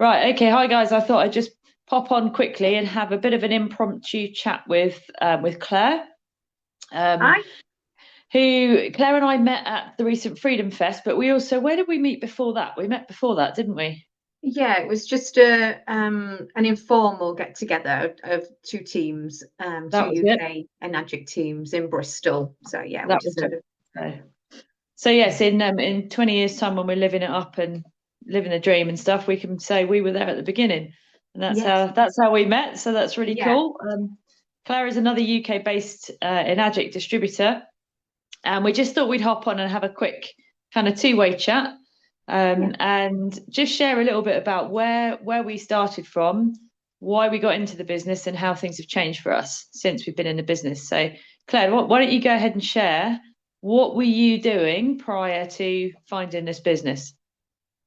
Right, okay. Hi guys. I thought I'd just pop on quickly and have a bit of an impromptu chat with Claire. Um, I who Claire and I met at the recent Freedom Fest, but we also where did we meet before that? We met before that, didn't we? Yeah, it was just a an informal get together of two teams, two That was it. UK Enagic teams in Bristol. So yeah, we That just was had it. a So yes, in 20 years' time when we're living it up and living the dream and stuff, we can say we were there at the beginning. And yes, that's how we met. So that's really yeah, cool. Claire is another UK based Enagic distributor. And we just thought we'd hop on and have a quick kind of two-way chat, yeah. and just share a little bit about where we started from, why we got into the business, and how things have changed for us since we've been in the business. So, Claire, why don't you go ahead and share what were you doing prior to finding this business?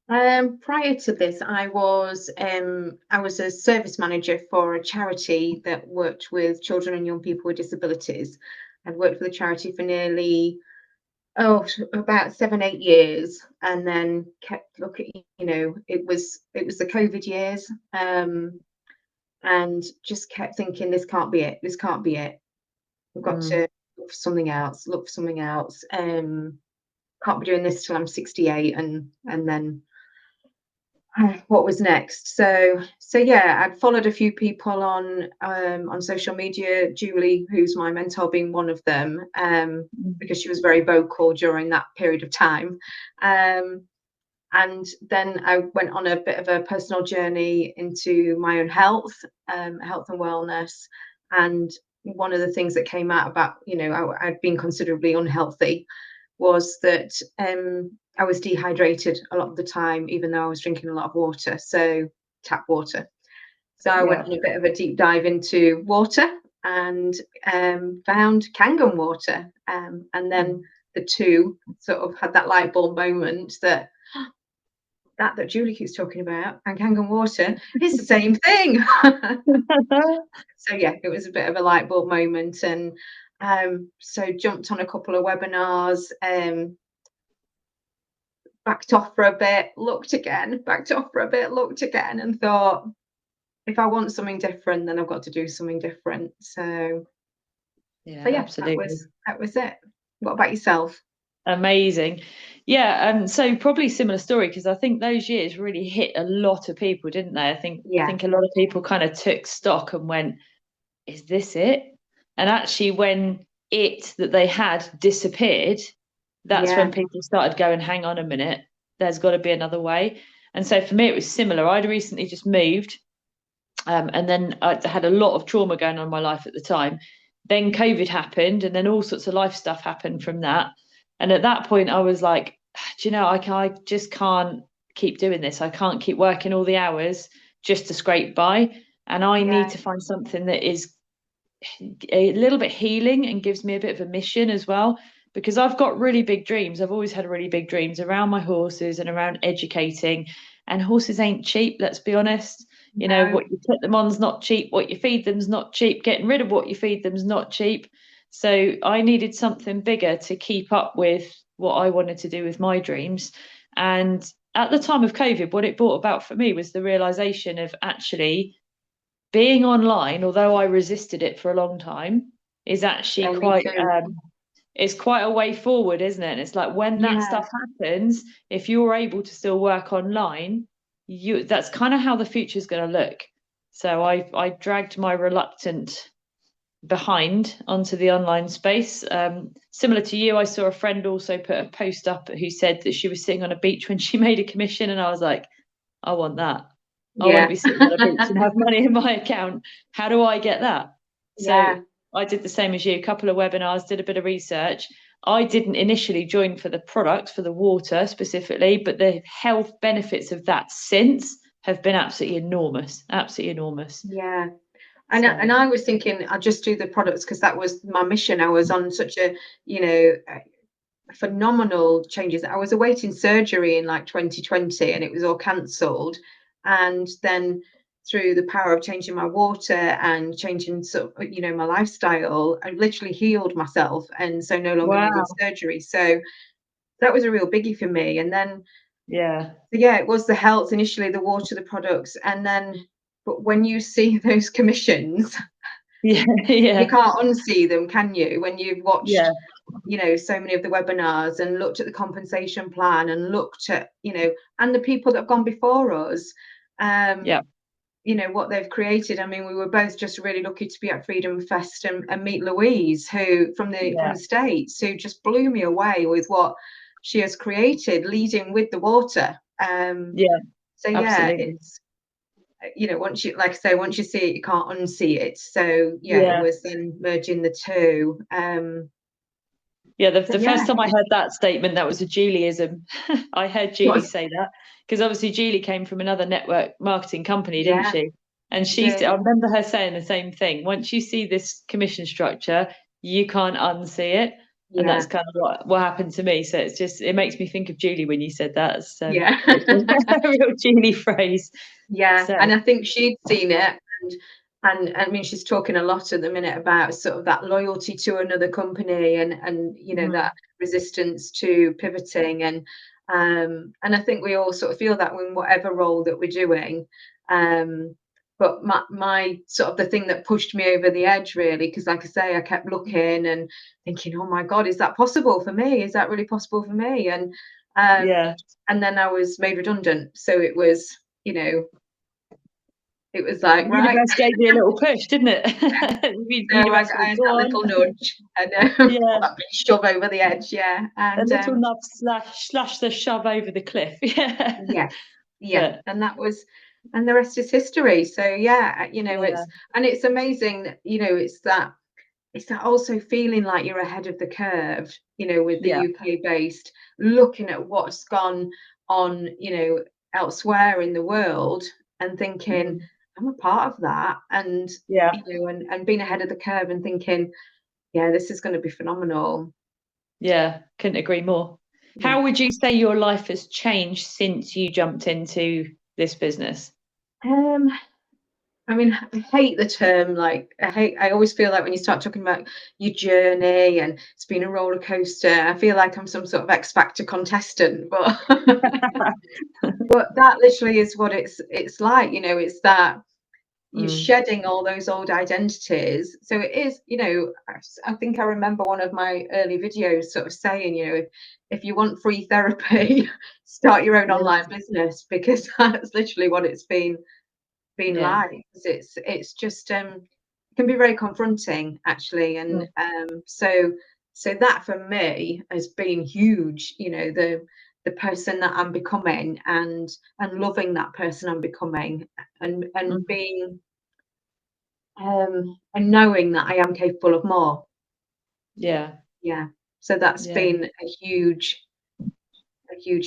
Prior to this, I was a service manager for a charity that worked with children and young people with disabilities. I'd worked for the charity for nearly about 7 8 years, and then kept looking. It was the COVID years, and just kept thinking, this can't be it. This can't be it. We've got Mm. to look for something else. Look for something else. Can't be doing this till I'm 68, and then what was next? So yeah, I'd followed a few people on social media. Julie, who's my mentor, being one of them, because she was very vocal during that period of time. Um, and then I went on a bit of a personal journey into my own health and wellness. And one of the things that came out about, I'd been considerably unhealthy, was that I was dehydrated a lot of the time, even though I was drinking a lot of water, so tap water. So I went Yeah. on a bit of a deep dive into water, and found Kangen water. And then the two sort of had that light bulb moment that that Julie keeps talking about and Kangen water is the same thing. So yeah, it was a bit of a light bulb moment, and so jumped on a couple of webinars, backed off for a bit, looked again, backed off for a bit, looked again, and thought, if I want something different, then I've got to do something different. So Yeah, yeah, that absolutely. was that was it. What about yourself? Amazing. Yeah, so probably similar story because I think those years really hit a lot of people, didn't they? Yeah, I think a lot of people kind of took stock and went, is this it? And actually when it that they had disappeared, that's yeah, when people started going, hang on a minute, there's got to be another way. And so for me it was similar. I'd recently just moved, and then I had a lot of trauma going on in my life at the time. Then COVID happened, and then all sorts of life stuff happened from that. And at that point, I was like, do you know, I just can't keep doing this. I can't keep working all the hours just to scrape by. And I need yeah, to find something that is a little bit healing and gives me a bit of a mission as well. Because I've got really big dreams. I've always had really big dreams around my horses and around educating. And horses ain't cheap, let's be honest. You know, no, what you put them on's not cheap, what you feed them's not cheap, getting rid of what you feed them's not cheap. So I needed something bigger to keep up with what I wanted to do with my dreams. And at the time of COVID, what it brought about for me was the realization of actually being online, although I resisted it for a long time, is actually yeah, me quite too. it's quite a way forward, isn't it? And it's like when that Yeah, stuff happens, if you're able to still work online, you that's kind of how the future's going to look. So I dragged my reluctant behind onto the online space. Similar to you, I saw a friend also put a post up who said that she was sitting on a beach when she made a commission, and I was like, I want that. I want to yeah, be sitting on a beach and have money in my account. How do I get that? So yeah. I did the same as you, a couple of webinars, did a bit of research. I didn't initially join for the product, for the water specifically, but the health benefits of that since have been absolutely enormous, absolutely enormous. Yeah. And So I was thinking I'll just do the products because that was my mission. I was on such a, you know, phenomenal changes. I was awaiting surgery in like 2020, and it was all cancelled. And then through the power of changing my water and changing sort of, my lifestyle, I literally healed myself, and so no longer needed wow. surgery. So that was a real biggie for me. And then Yeah. So yeah, it was the health initially, the water, the products, and then, but when you see those commissions, Yeah. you Yeah. can't unsee them, can you? When you've watched, Yeah. so many of the webinars and looked at the compensation plan and looked at, and the people that have gone before us, Yeah. what they've created. I mean, we were both just really lucky to be at Freedom Fest and meet Louise, who from Yeah. the States, who just blew me away with what she has created, leading with the water. Yeah. So yeah, Absolutely. it's, once you, like I say, once you see it, you can't unsee it. So yeah, it Yeah. was then merging the two. Yeah, So the yeah, first time I heard that statement, that was a Julieism. I heard Julie was, say that because obviously Julie came from another network marketing company, didn't yeah, she? And she she said, did. I remember her saying the same thing. Once you see this commission structure, you can't unsee it. And Yeah, that's kind of what happened to me. So it's just, it makes me think of Julie when you said that. yeah. It's a real Julie phrase. Yeah, So, and I think she'd seen it, and I mean, she's talking a lot at the minute about sort of that loyalty to another company, and that resistance to pivoting, and I think we all sort of feel that in whatever role that we're doing. But my sort of the thing that pushed me over the edge, really, because like I say, I kept looking and thinking, oh my God, is that possible for me? Is that really possible for me? Um, yeah. and then I was made redundant, so it was, you know, it was like, The right. universe gave you a little push, didn't it? The So I, universe I went, had go that on. little nudge and Yeah. that big shove over the edge, yeah. A And little nub slash the shove over the cliff. Yeah. yeah, yeah. But And that was, and the rest is history. So yeah, yeah, it's amazing that, it's that also feeling like you're ahead of the curve, with the yeah. UK based, looking at what's gone on, elsewhere in the world and thinking, Mm. I'm a part of that. And, Yeah. and being ahead of the curve and thinking, yeah, this is going to be phenomenal. Yeah. Couldn't agree more. Yeah. How would you say your life has changed since you jumped into this business? Um, I mean, I hate the term, like, I always feel like when you start talking about your journey and it's been a roller coaster, I feel like I'm some sort of X Factor contestant, but but that literally is what it's like, it's that you're Mm. shedding all those old identities. So it is, I think I remember one of my early videos sort of saying, if you want free therapy, start your own Yeah. online business, because that's literally what it's been Yeah. like. It's just it can be very confronting, actually. And Mm. so that for me has been huge, the person that I'm becoming, and loving that person I'm becoming, and Mm. being and knowing that I am capable of more. Yeah. Yeah. So that's Yeah. been a huge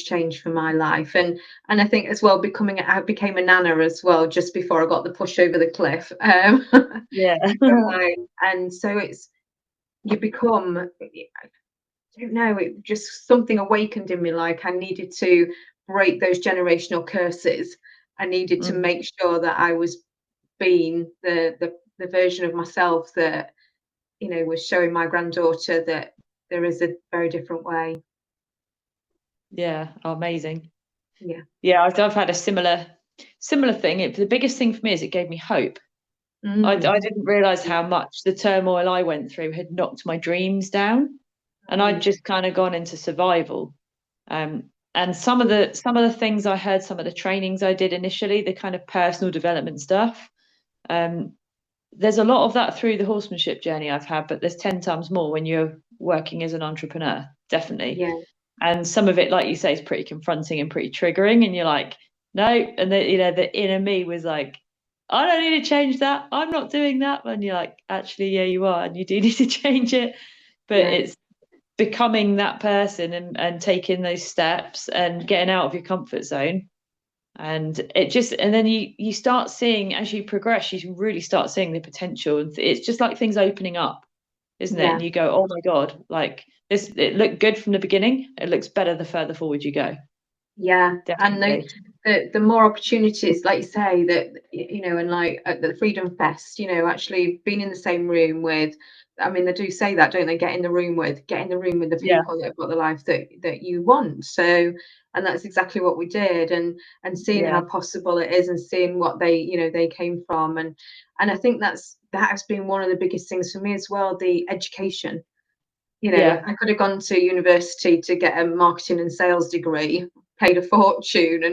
change for my life. And I think as well, I became a nana as well just before I got the push over the cliff. Yeah. And so it's, you become, I don't know, it just, something awakened in me, like I needed to break those generational curses. I needed to Mm. make sure that I was being the version of myself that, was showing my granddaughter that there is a very different way. Yeah. Amazing. Yeah. Yeah. I've had a similar thing. The biggest thing for me is it gave me hope. Mm, I didn't realize how much the turmoil I went through had knocked my dreams down, and I'd mm, just kind of gone into survival. And some of the things I heard, some of the trainings I did initially, the kind of personal development stuff. Um, there's a lot of that through the horsemanship journey I've had, but there's 10 times more when you're working as an entrepreneur, definitely. yeah. And some of it, like you say, is pretty confronting and pretty triggering. And you're like, no. And the inner me was like, I don't need to change that. I'm not doing that. And you're like, actually, yeah, you are, and you do need to change it. But Yeah. it's becoming that person, and taking those steps and getting out of your comfort zone. And then you start seeing, as you progress, you really start seeing the potential. It's just like things opening up, isn't it? Yeah. And you go, oh my God, like this, it looked good from the beginning. It looks better the further forward you go. Yeah. And Definitely. the more opportunities, like you say, that, and like at the Freedom Fest, actually being in the same room with, I mean, they do say that, don't they? Get in the room with the Yeah. people that have got the life that you want. So and that's exactly what we did. And seeing Yeah. how possible it is, and seeing what they came from, and I think that has been one of the biggest things for me as well, the education. Yeah. I could have gone to university to get a marketing and sales degree, paid a fortune,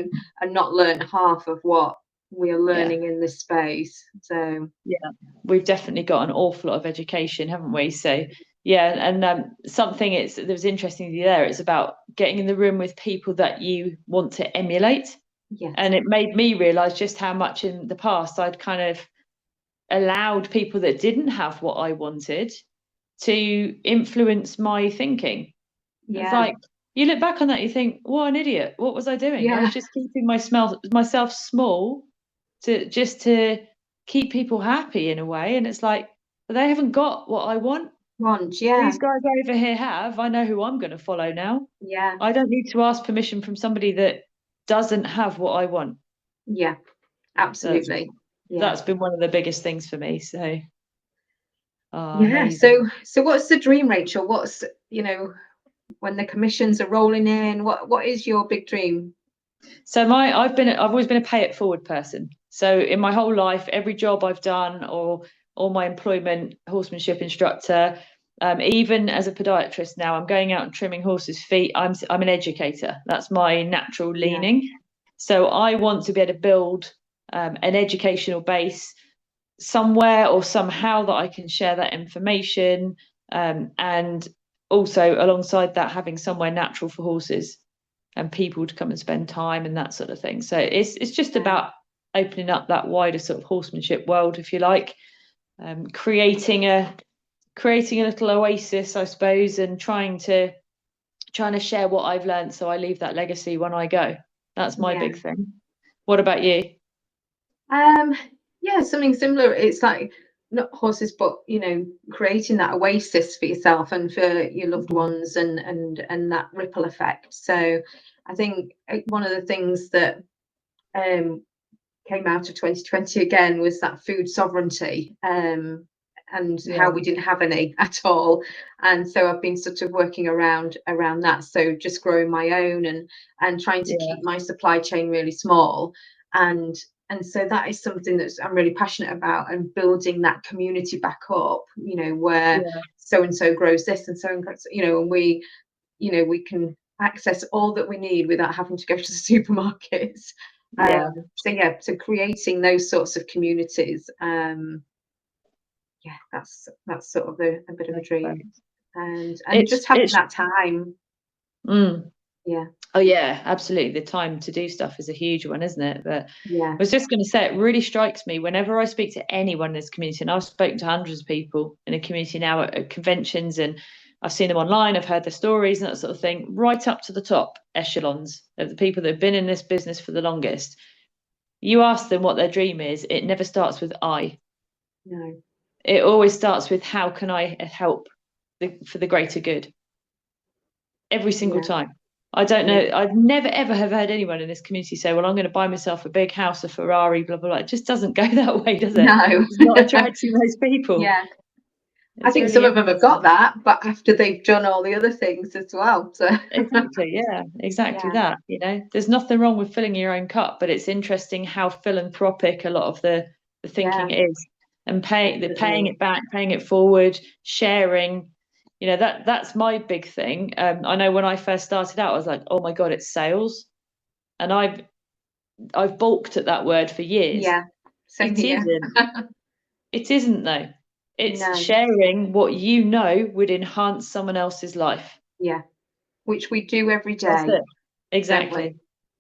and not learned half of what we are Yeah. learning in this space. So Yeah. We've definitely got an awful lot of education, haven't we? So yeah, and something that was interesting there, it's about getting in the room with people that you want to emulate. yes, And it made me realize just how much in the past I'd kind of allowed people that didn't have what I wanted to influence my thinking. It's yeah, like you look back on that, you think, what an idiot. What was I doing? I was yeah, just keeping myself small to keep people happy in a way. And it's like, but they haven't got what I want. once, yeah, These guys over here have. I know who I'm going to follow now. yeah, I don't need to ask permission from somebody that doesn't have what I want. yeah, That's absolutely, yeah. that's been one of the biggest things for me. So, Yeah. amazing. So what's the dream, Rachel? What's, when the commissions are rolling in, what is your big dream? So I've always been a pay it forward person. So in my whole life, every job I've done or my employment, horsemanship instructor, even as a podiatrist now, I'm going out and trimming horses' feet. I'm an educator. That's my natural Yeah, leaning. So I want to be able to build an educational base somewhere or somehow that I can share that information, and also alongside that having somewhere natural for horses and people to come and spend time and that sort of thing. So it's just yeah, about opening up that wider sort of horsemanship world, if you like, creating a little oasis, I suppose, and trying to share what I've learned so I leave that legacy when I go. That's my yeah. big thing. What about you? Um, yeah, something similar. It's like not horses, but creating that oasis for yourself and for your loved Mhm. ones, and that ripple effect. So I think one of the things that um came out of 2020 again was that food sovereignty, and how Yeah, we didn't have any at all. And so I've been sort of working around that, so just growing my own, and trying to yeah, keep my supply chain really small. And and so that is something that I'm really passionate about, and building that community back up, where yeah, so and so grows this, and so and and we can access all that we need without having to go to the supermarkets. yeah. So yeah, so creating those sorts of communities, yeah, that's sort of a bit of a dream, Perfect. and It's just having it's that time. mm. Yeah, Oh yeah, absolutely. The time to do stuff is a huge one, isn't it? But I yeah, was just going to say, it really strikes me whenever I speak to anyone in this community, and I've spoken to hundreds of people in a community now at conventions, and I've seen them online, I've heard their stories and that sort of thing, right up to the top echelons of the people that have been in this business for the longest. You ask them what their dream is, it never starts with I. no, It always starts with how can I help for the greater good every single yeah, time. I don't know. yeah, I've never ever have heard anyone in this community say, "Well, I'm going to buy myself a big house, a Ferrari, blah blah blah." It just doesn't go that way, does it? no. It's not attracting most people. Yeah, I It's think some really of them have got interesting. that, but after they've done all the other things as well. So Exactly. Yeah. Exactly yeah, that. There's nothing wrong with filling your own cup, but it's interesting how philanthropic a lot of the yeah, thinking is, and paying definitely. it back, paying it forward, sharing. That's my big thing. I know when I first started out, I was like, "Oh my God, it's sales," and I've balked at that word for years. Yeah, same It here. isn't. It isn't though. It's No, sharing what you know would enhance someone else's life. yeah, which we do every That's day, it. don't we? Exactly.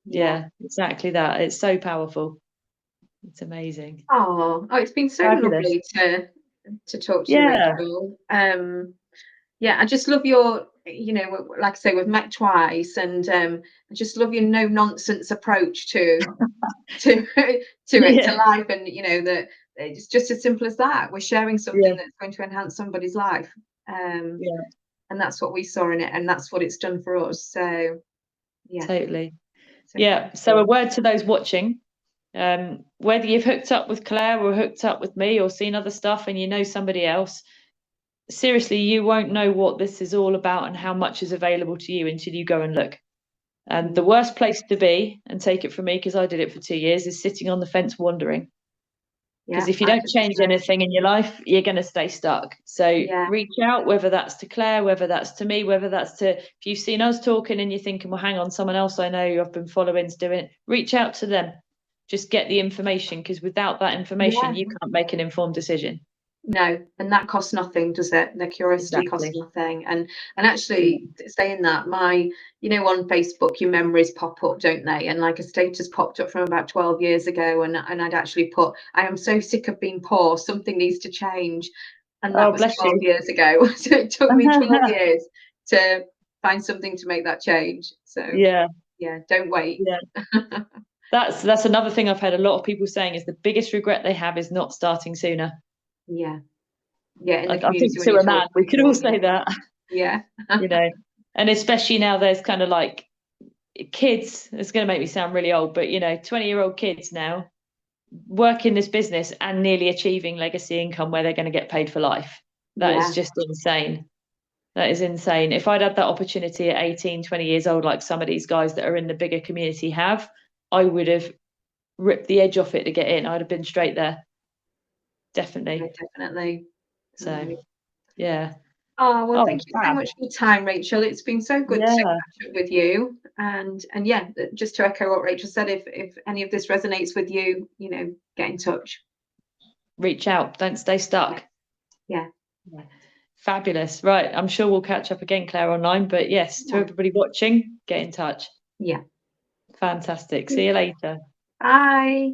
Yeah. Yeah, exactly that. It's so powerful. It's amazing. Oh, it's been so Fabulous. lovely to talk to you, Yeah. Rachel. Yeah, I just love your, like I say, we've met twice, and I just love your no nonsense approach to to Yeah. life, and that it's just as simple as that. We're sharing Yeah. something that's going to enhance somebody's life, um, Yeah. and that's what we saw in it, and that's what it's done for us. So yeah, Totally. so Yeah. thank So a you. word to those watching. Whether you've hooked up with Claire or hooked up with me or seen other stuff and you know somebody else, seriously, you won't know what this is all about and how much is available to you until you go and look. And the worst place to be, and take it from me because I did it for 2 years, is sitting on the fence wondering. Because if you don't change 100%. anything in your life, you're going to stay stuck. So Yeah. reach out, whether that's to Claire, whether that's to me, whether that's to, if you've seen us talking and you're thinking, well, hang on, someone else I know I've been following's doing it, reach out to them. Just get the information, because without that information, you can't make an informed decision. No, and that costs nothing, does it? The curiosity costs nothing. And actually saying that, on Facebook, your memories pop up, don't they? And like a status popped up from about 12 years ago, and I'd actually put, I am so sick of being poor, something needs to change. And that was 12 years ago. So it took me 12 years to find something to make that change. So yeah, don't wait. Yeah. That's another thing I've heard a lot of people saying is the biggest regret they have is not starting sooner. Yeah. I think to a man, we could all say that. Yeah. And especially now there's kind of like kids, it's going to make me sound really old, but 20-year-old kids now work in this business and nearly achieving legacy income where they're going to get paid for life. That is just insane. That is insane. If I'd had that opportunity at 18, 20 years old, like some of these guys that are in the bigger community have, I would have ripped the edge off it to get in. I'd have been straight there. Definitely. Definitely. So, yeah. Oh, well, thank you so much for your time, Rachel. It's been so good to catch up with you. And yeah, just to echo what Rachel said, if any of this resonates with you, get in touch. Reach out. Don't stay stuck. Yeah. Fabulous. Right. I'm sure we'll catch up again, Claire, online. But yes, to everybody watching, get in touch. Yeah. Fantastic. See you later. Bye.